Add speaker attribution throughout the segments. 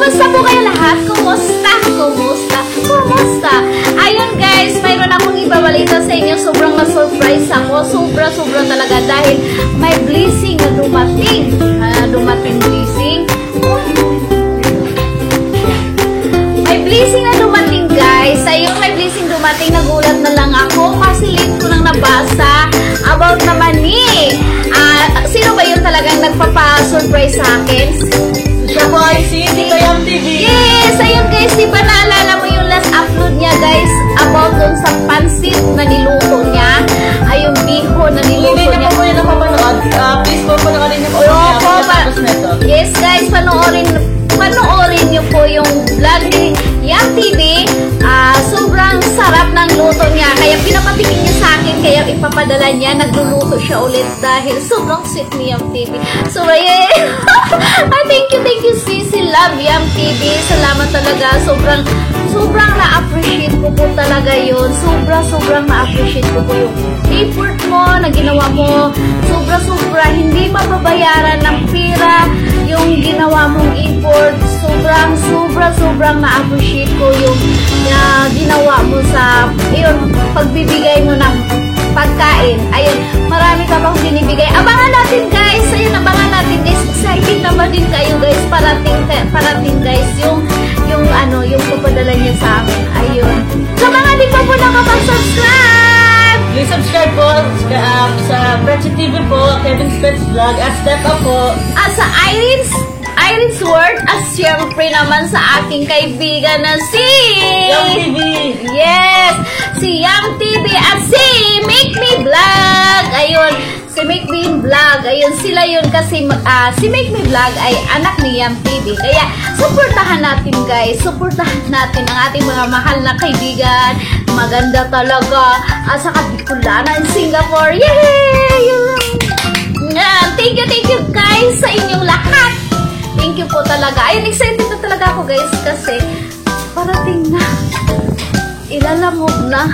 Speaker 1: Kumusta po kayo lahat? Kumusta? Kumusta? Kumusta? Ayun guys, mayroon akong ibabalita sa inyo. Sobrang na-surprise ako. Sobra talaga dahil may blessing na dumating. Dumating blessing. May blessing na dumating guys. Ayun, may blessing dumating. Nagulat na lang ako kasi late ko nang nabasa about naman ni sino ba yun talagang nagpapa-surprise sa akin?
Speaker 2: Siya po ay si Tita Yam TV.
Speaker 1: Yes! Ayun guys, di ba naalala mo yung last upload niya guys about dun sa pansit na niluto niya? Ay, yung bihon na niluto niya.
Speaker 2: Hindi niya po yun napapanood. Please po, panoorin niyo po.
Speaker 1: Yes guys, panoorin niyo po yung vlog ni Yam TV. Sobrang sarap ng luto niya. Kaya pinapatikin niya sa akin. Kaya ipapadala niya. Nagluluto siya ulit dahil sobrang sweet ni Yam TV. So, yeah. Thank you, Sisi. Love Yam TV. Salamat talaga. Sobrang na-appreciate ko po talaga yun. Sobrang na-appreciate ko po yung effort mo na ginawa mo. Sobra. Hindi mababayaran ng pera yung ginawa mong effort. Sobrang na-appreciate ko yung ginawa mo sa pagbibigay mo ng pagkain. Ayun, marami pa bang binibigay. Abangan natin guys. Ayun, abangan natin guys. Excited naman din kayo guys. Parating guys yung papadala niya sa amin. Ayun. Sa mga di pa po nakapag-subscribe.
Speaker 2: Please subscribe po sa Bretchy TV po, Kevin's Pets Vlog, at Step Up po.
Speaker 1: At sa Iris World, at siyempre naman sa aking kaibigan na si
Speaker 2: Yam TV.
Speaker 1: Yes! Si Yam TV at si Make Me Vlog. Ayun, si Make Me Vlog. Ayun, sila yun kasi si Make Me Vlog ay anak ni Yam TV. Kaya, suportahan natin guys. Suportahan natin ang ating mga mahal na kaibigan. Maganda talaga. At saka Bicolana in Singapore. Yay! Thank you guys sa inyong lahat. Thank you po talaga. Ayun, excited na talaga ako guys kasi parating na. Ilalamog na.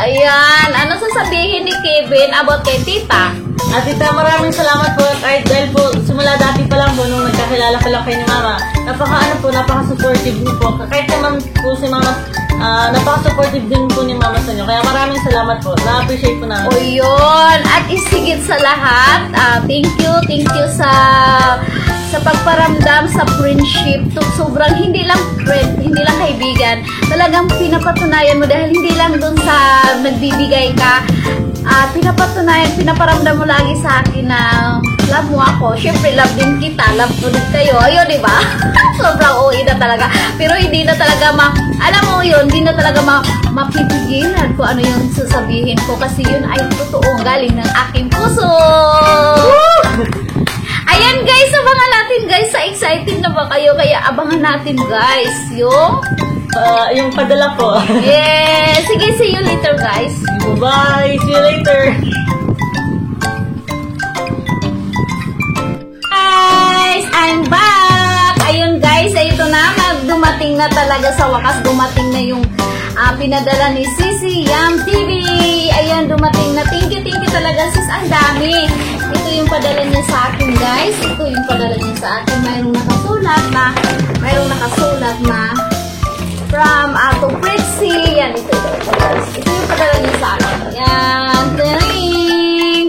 Speaker 1: Ayan. Ano sasabihin ni Kevin about kay Tita?
Speaker 2: Tita, maraming salamat po dahil po simula dati pa lang po nung nagkakilala pa lang kayo ni Mama. Napaka-supportive niyo po. Kahit naman po si Mama, napaka-supportive din po ni Mama sa inyo. Kaya maraming salamat po. Na-appreciate po namin.
Speaker 1: O yun. At isigit sa lahat, thank you sa pagparamdam sa friendship. Sobrang hindi lang friend, hindi lang kaibigan. Talagang pinapatunayan mo dahil hindi lang dun sa nagbibigay ka. Pinaparamdam mo lagi sa akin na love mo ako. Siyempre, love din kita. Love ko din kayo. Ayun, di ba? Sobrang OA na talaga. Pero hindi na talaga alam mo yun, hindi na talaga mapipigilan kung ano yung sasabihin ko. Kasi yun ay totoo. Galing ng aking puso. Ayan guys, abangan natin guys. Excited na ba kayo? Kaya abangan natin guys.
Speaker 2: Yung padala po.
Speaker 1: Yes! Sige, see you later guys.
Speaker 2: Bye! See you later!
Speaker 1: Guys, I'm back! Ayun guys, ito na. Dumating na talaga sa wakas. Dumating na yung pinadala ni Sisi Yam TV. Ayun, dumating na. Thank you talaga sis. Ang dami. Ito yung padala niya sa akin guys. Ito yung padala niya sa akin. Mayroong nakasulat na from Ato Pretzi. Yan, ito yung padala niya sa akin. Yan.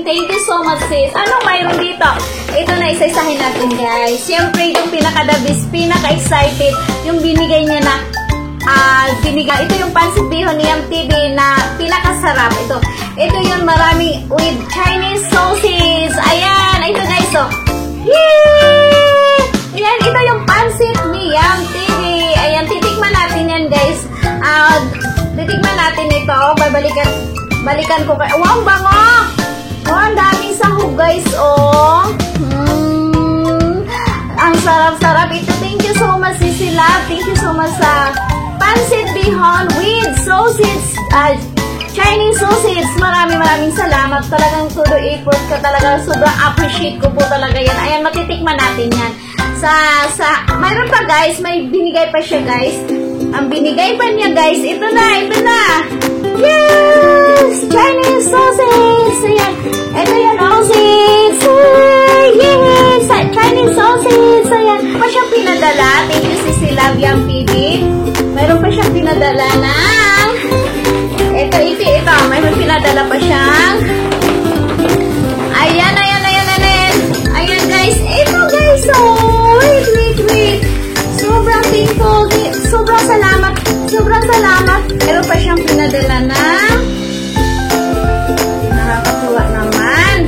Speaker 1: Thank you so much sis. Anong mayroon dito? Ito na, isa-isahin natin guys. Siyempre, yung pinaka-dabis, pinaka-excited, yung binigay niya na ito yung pansit bihon ni Yam TV na pinakasarap. Ito yung marami with Chinese sausage. Ayan, ito guys, yay! Ayan, ito yung pansit ni Yam TV. Ayan, titikman natin yan guys. Titikman natin ito. Balikan ko kayo. Wow, bango! Wow, ang daming sahog guys, ang sarap-sarap. Ito, thank you so much Sisi Love. Thank you so much sa pansit bihon with sausage, Chinese sausage. Maraming salamat. Talagang todo effort ka talaga. Sobrang appreciate ko po talaga yan. Ayan, matitikman natin yan. Mayroon pa guys, may binigay pa siya guys. Ang binigay pa niya guys, ito na. Yes! Chinese sausage! Ayan. Ito yung sausage! Yes! Chinese sausage! Ayan. Pa siya pinadala. Thank you, Sisi siyang pinadala ng... Ito. Mayroon pinadala pa siyang... Ayan. Ayan, guys. Ito, guys. Oh, wait. Sobrang thankful. Sobrang salamat. Meron pa siyang pinadala ng... Nakakatuwa naman.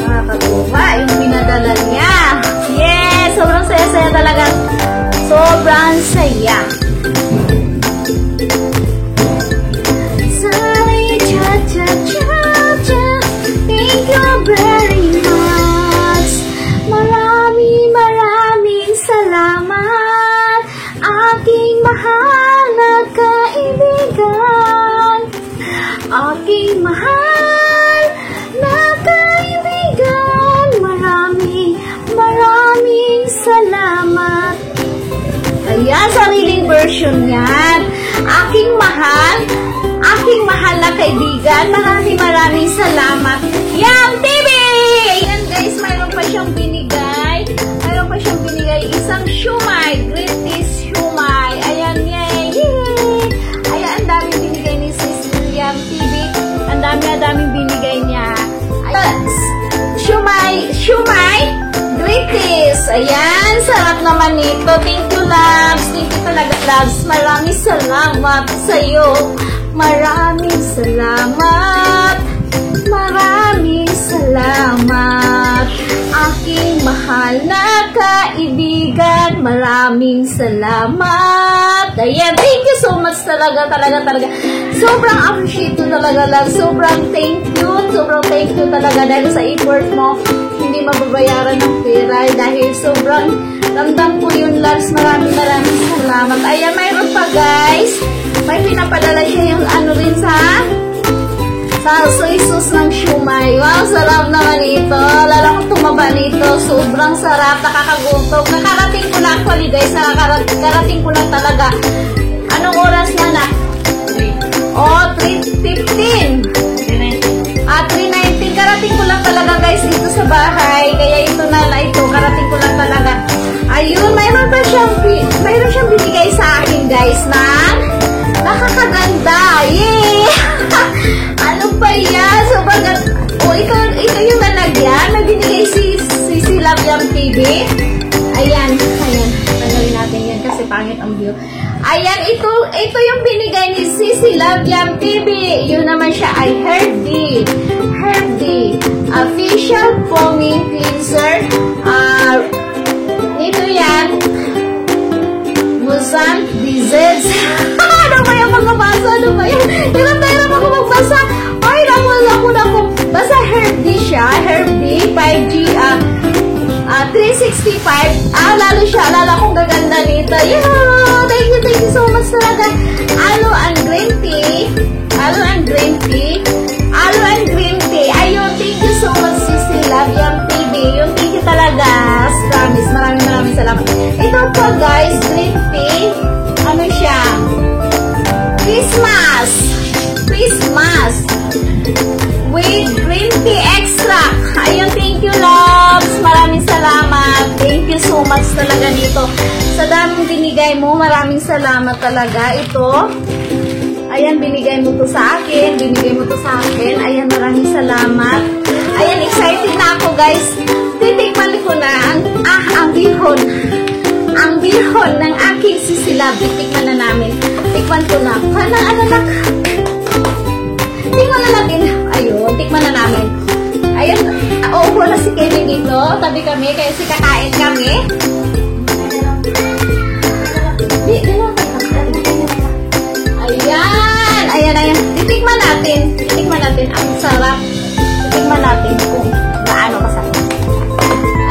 Speaker 1: Nakakatuwa yung pinadala niya. Yes! Sobrang saya-saya talaga. Sobrang saya. Thank you very much. Maraming salamat. Aking mahal na kaibigan. Aking mahal na kaibigan. Maraming salamat. Ayan, sariling version yan. Aking mahal na kaibigan. Maraming salamat. Yam TV! Ayan guys, mayroon pa siyang binigay. Isang shumai. Greatest shumai. Ayan, yay! Ayan, ang daming binigay ni Sis Yam TV. Ang daming binigay niya. Ayan, shumai. Greatest. Ayan, sarap naman nito. Thank you, loves. Thank you talaga, loves. Maraming salamat sa'yo. Maraming salamat. Aking mahal na kaibigan. Maraming salamat. Ayan, thank you so much talaga. Sobrang appreciate ko talaga, love. Sobrang thank you talaga dahil sa effort mo. Hindi mababayaran ng pera dahil sobrang ramdam ko yun, loves. Maraming salamat. Ayan, mayroon pa, guys. May pinapadala siya yung ano rin sa soy sauce ng shumai. Wow, sarap naman ito. Lalo kong tumaba nito. Sobrang sarap. Nakakagutom. Nakarating ko na actually, guys. Nakarating ko na talaga. Anong oras na na? 3:15. 3:19. Karating ko lang talaga, guys, dito sa bahay. Kaya ito na ito. Karating ko lang talaga. Ayun, mayroon siyang binigay sa akin, guys, na nakakaganda. Yay! Ano pa yan? Sobrang ganda. Ito yung nalagyan. May binigay si Love Yam TV. Ayan. Tagalin natin yan kasi pangit ang view. Ayan, ito yung binigay ni Sisi Love Yam TV. Yun naman siya ay Herb D. Official foaming cleanser. Ito yan. Musam Disease. Ano ba yung magbabasa? Ano ba yun? Hirap ako magbasa. Ay, naku. Basta Herb D siya. Herb D, 5G, 365. Lalo kong gaganda nito. Yeah! Thank you so much talaga. Aloe and green tea. Ayun, thank you so much, Sisi Love Yam TV. Yung thank you talaga. Promise, maraming salamat. Ito po, guys, green tea. Ano siya? Christmas with green tea extract. Ayun, thank you, loves. Maraming salamat. Thank you so much talaga dito. Sa daming binigay mo, maraming salamat talaga. Ito, ayan, binigay mo to sa akin. Ayan, maraming salamat. Ayan, excited na ako, guys. Titikman ko na ang bihon ng aking sisilab. Titikman na namin. Tikman ko na. Tikman na natin. Ayun, tikman na namin. Ayun, uupo na si Kevin dito. Tabi kami, kaya kakain kami. Ayan. Titikman natin. Ang sarap. Titikman natin kung gaano kasarap.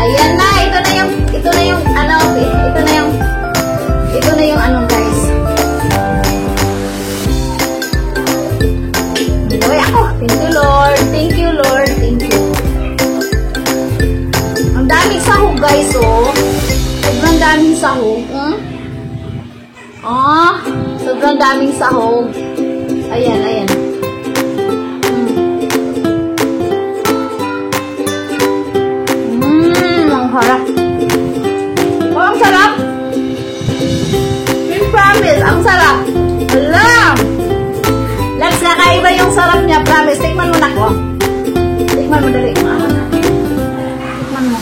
Speaker 1: Ayan na, ito na yung guys. Uy, ako. Thank you, Lord. Ang daming sahog, guys, oh. Sobrang daming sahog. Sobrang daming sahog. Ayan. Ang harap. Ang sarap. Shrimp fry. Promise, ang sarap. Alam! Lex, kakaiba yung sarap niya. Promise, tikman mo na ko. Tikman mo, dali. Tikman mo.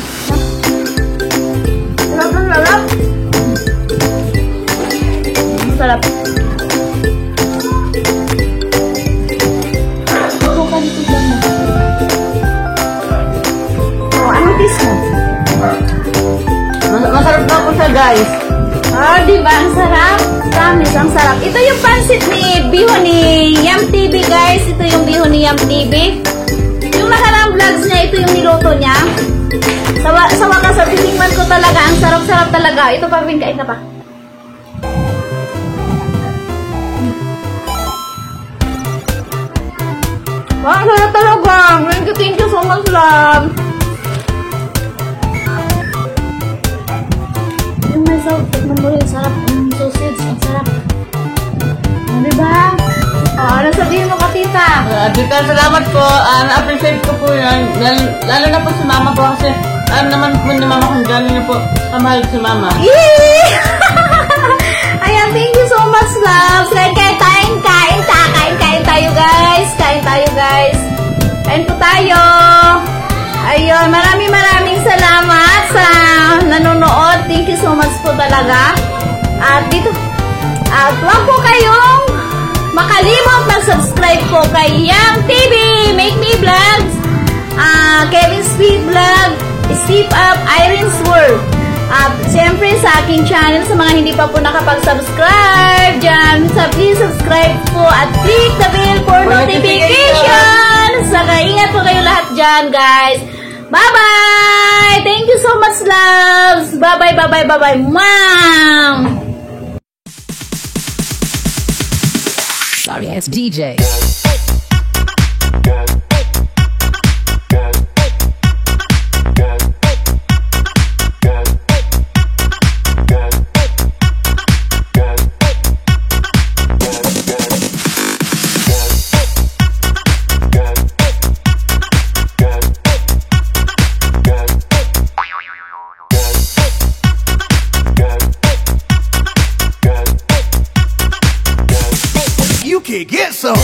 Speaker 1: Sarap na sarap. Sarap. Turo ka dito lang mo. Oh, ano tis mo?
Speaker 2: Masarap na po siya, guys.
Speaker 1: Ah, di ba? Ang sarap. Promise, ang sarap. Ito yung pansit ni Bihon ni Yam TV, guys. Ito yung Bihon ni Yam TV. Yung nakaraang vlogs niya, ito yung niluto niya. Sa wakas, titingnan ko talaga. Ang sarap-sarap talaga. Ito pa, Vin, kain ka pa. Wow, ang sarap talaga. Thank you so much, love. Yung may tikman mo rin, sarap. Sausage, ang sarap. Diba? Ano sabihin mo ka, tita?
Speaker 2: Tita, salamat po. Na-appreciate ko po yan. Lalo na po si mama po kasi alam naman po ni mama kung galing na po kamahal si mama.
Speaker 1: Yee! Ayan, thank you so much, love. Kain tayo, guys. Kain tayo, guys. Kain po tayo. Ayun, maraming salamat sa nanonood. Thank you so much po talaga. At huwag po kayong makalimot mag-subscribe po kay Yam TV, Make Me Vlogs, Kevin Speed Vlog, Step Up, Irene's World. At siyempre sa aking channel, sa mga hindi pa po nakapag-subscribe dyan, please subscribe po at click the bell for notification. Saka ingat po kayo lahat dyan, guys. Bye-bye! Thank you so much, loves! Bye-bye, mom!
Speaker 3: Sorry, it's DJ.
Speaker 4: You can get some.